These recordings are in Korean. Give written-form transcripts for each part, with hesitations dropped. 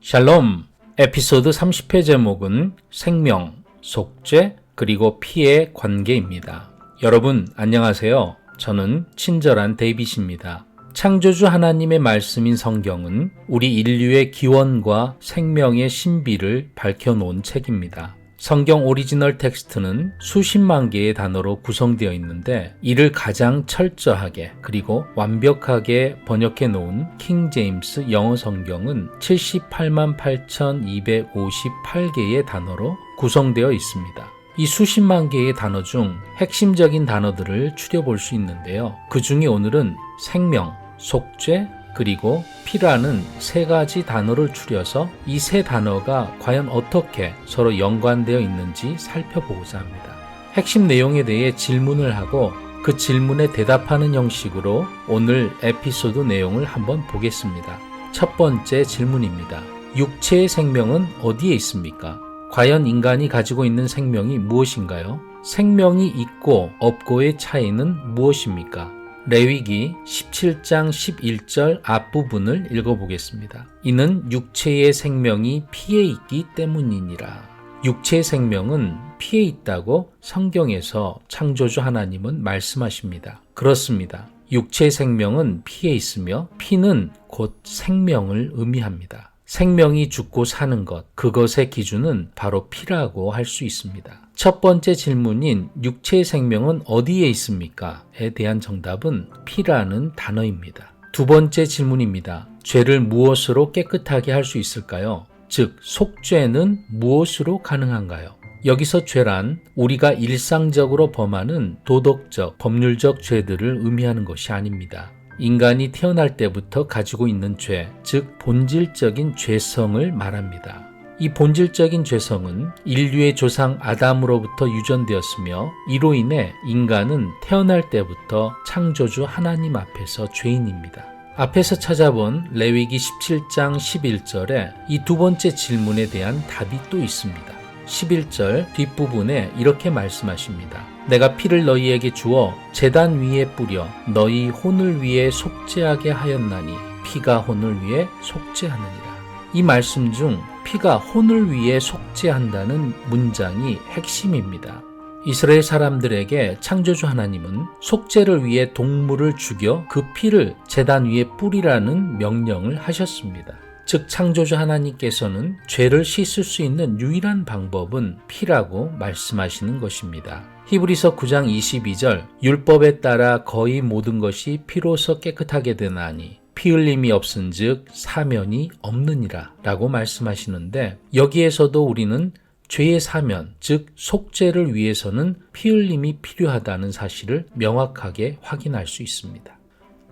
샬롬! 에피소드 30회 제목은 생명, 속죄, 그리고 피의 관계입니다. 여러분 안녕하세요. 저는 친절한 데이빗입니다. 창조주 하나님의 말씀인 성경은 우리 인류의 기원과 생명의 신비를 밝혀놓은 책입니다. 성경 오리지널 텍스트는 수십만 개의 단어로 구성되어 있는데 이를 가장 철저하게 그리고 완벽하게 번역해 놓은 킹 제임스 영어 성경은 78만 8,258개의 단어로 구성되어 있습니다. 이 수십만 개의 단어 중 핵심적인 단어들을 추려볼 수 있는데요. 그 중에 오늘은 생명, 속죄, 그리고 피라는 세 가지 단어를 추려서 이 세 단어가 과연 어떻게 서로 연관되어 있는지 살펴보고자 합니다. 핵심 내용에 대해 질문을 하고 그 질문에 대답하는 형식으로 오늘 에피소드 내용을 한번 보겠습니다. 첫 번째 질문입니다. 육체의 생명은 어디에 있습니까? 과연 인간이 가지고 있는 생명이 무엇인가요? 생명이 있고 없고의 차이는 무엇입니까? 레위기 17장 11절 앞부분을 읽어보겠습니다. 이는 육체의 생명이 피에 있기 때문이니라. 육체의 생명은 피에 있다고 성경에서 창조주 하나님은 말씀하십니다. 그렇습니다. 육체의 생명은 피에 있으며 피는 곧 생명을 의미합니다. 생명이 죽고 사는 것, 그것의 기준은 바로 피라고 할 수 있습니다. 첫 번째 질문인 육체의 생명은 어디에 있습니까? 에 대한 정답은 피라는 단어입니다. 두 번째 질문입니다. 죄를 무엇으로 깨끗하게 할 수 있을까요? 즉, 속죄는 무엇으로 가능한가요? 여기서 죄란 우리가 일상적으로 범하는 도덕적, 법률적 죄들을 의미하는 것이 아닙니다. 인간이 태어날 때부터 가지고 있는 죄, 즉 본질적인 죄성을 말합니다. 이 본질적인 죄성은 인류의 조상 아담으로부터 유전되었으며 이로 인해 인간은 태어날 때부터 창조주 하나님 앞에서 죄인입니다. 앞에서 찾아본 레위기 17장 11절에 이 두 번째 질문에 대한 답이 또 있습니다. 11절 뒷부분에 이렇게 말씀하십니다. 내가 피를 너희에게 주어 제단 위에 뿌려 너희 혼을 위해 속죄하게 하였나니 피가 혼을 위해 속죄하느니라. 이 말씀 중 피가 혼을 위해 속죄한다는 문장이 핵심입니다. 이스라엘 사람들에게 창조주 하나님은 속죄를 위해 동물을 죽여 그 피를 제단 위에 뿌리라는 명령을 하셨습니다. 즉 창조주 하나님께서는 죄를 씻을 수 있는 유일한 방법은 피라고 말씀하시는 것입니다. 히브리서 9장 22절 율법에 따라 거의 모든 것이 피로서 깨끗하게 되나니 피 흘림이 없은즉 사면이 없느니라 라고 말씀하시는데 여기에서도 우리는 죄의 사면, 즉 속죄를 위해서는 피 흘림이 필요하다는 사실을 명확하게 확인할 수 있습니다.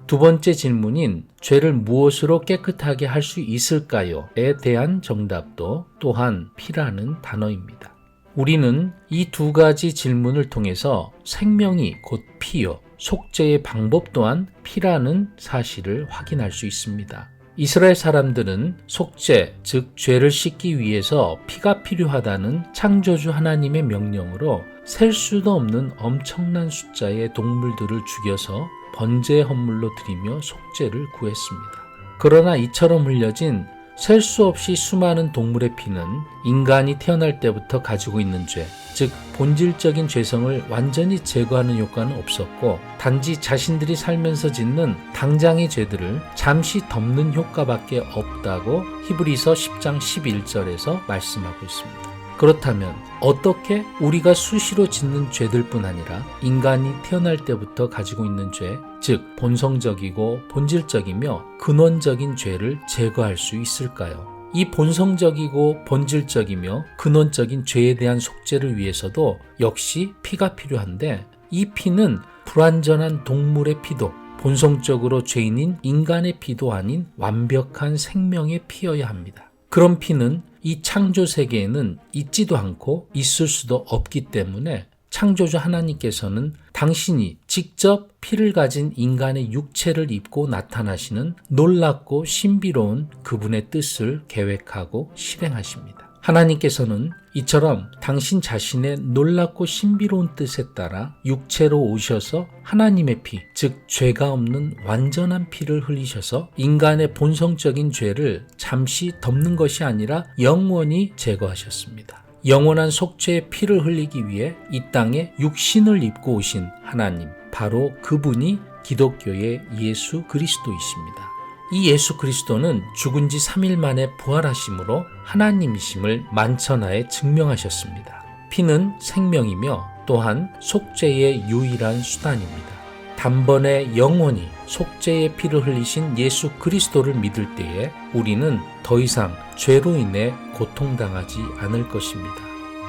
두 번째 질문인 죄를 무엇으로 깨끗하게 할 수 있을까요?에 대한 정답도 또한 피라는 단어입니다. 우리는 이 두 가지 질문을 통해서 생명이 곧 피요, 속죄의 방법 또한 피라는 사실을 확인할 수 있습니다. 이스라엘 사람들은 속죄, 즉 죄를 씻기 위해서 피가 필요하다는 창조주 하나님의 명령으로 셀 수도 없는 엄청난 숫자의 동물들을 죽여서 번제 헌물로 드리며 속죄를 구했습니다. 그러나 이처럼 흘려진 셀 수 없이 수많은 동물의 피는 인간이 태어날 때부터 가지고 있는 죄, 즉 본질적인 죄성을 완전히 제거하는 효과는 없었고 단지 자신들이 살면서 짓는 당장의 죄들을 잠시 덮는 효과밖에 없다고 히브리서 10장 11절에서 말씀하고 있습니다. 그렇다면 어떻게 우리가 수시로 짓는 죄들뿐 아니라 인간이 태어날 때부터 가지고 있는 죄, 즉 본성적이고 본질적이며 근원적인 죄를 제거할 수 있을까요? 이 본성적이고 본질적이며 근원적인 죄에 대한 속죄를 위해서도 역시 피가 필요한데 이 피는 불완전한 동물의 피도 본성적으로 죄인인 인간의 피도 아닌 완벽한 생명의 피여야 합니다. 그런 피는 이 창조 세계에는 있지도 않고 있을 수도 없기 때문에 창조주 하나님께서는 당신이 직접 피를 가진 인간의 육체를 입고 나타나시는 놀랍고 신비로운 그분의 뜻을 계획하고 실행하십니다. 하나님께서는 이처럼 당신 자신의 놀랍고 신비로운 뜻에 따라 육체로 오셔서 하나님의 피, 즉 죄가 없는 완전한 피를 흘리셔서 인간의 본성적인 죄를 잠시 덮는 것이 아니라 영원히 제거하셨습니다. 영원한 속죄의 피를 흘리기 위해 이 땅에 육신을 입고 오신 하나님, 바로 그분이 기독교의 예수 그리스도이십니다. 이 예수 그리스도는 죽은 지 3일 만에 부활하심으로 하나님이심을 만천하에 증명하셨습니다. 피는 생명이며 또한 속죄의 유일한 수단입니다. 단번에 영원히 속죄의 피를 흘리신 예수 그리스도를 믿을 때에 우리는 더 이상 죄로 인해 고통당하지 않을 것입니다.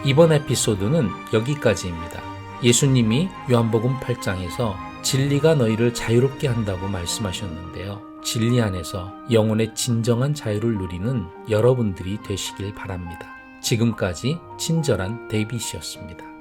이번 에피소드는 여기까지입니다. 예수님이 요한복음 8장에서 진리가 너희를 자유롭게 한다고 말씀하셨는데요. 진리 안에서 영혼의 진정한 자유를 누리는 여러분들이 되시길 바랍니다. 지금까지 친절한 데이빗이었습니다.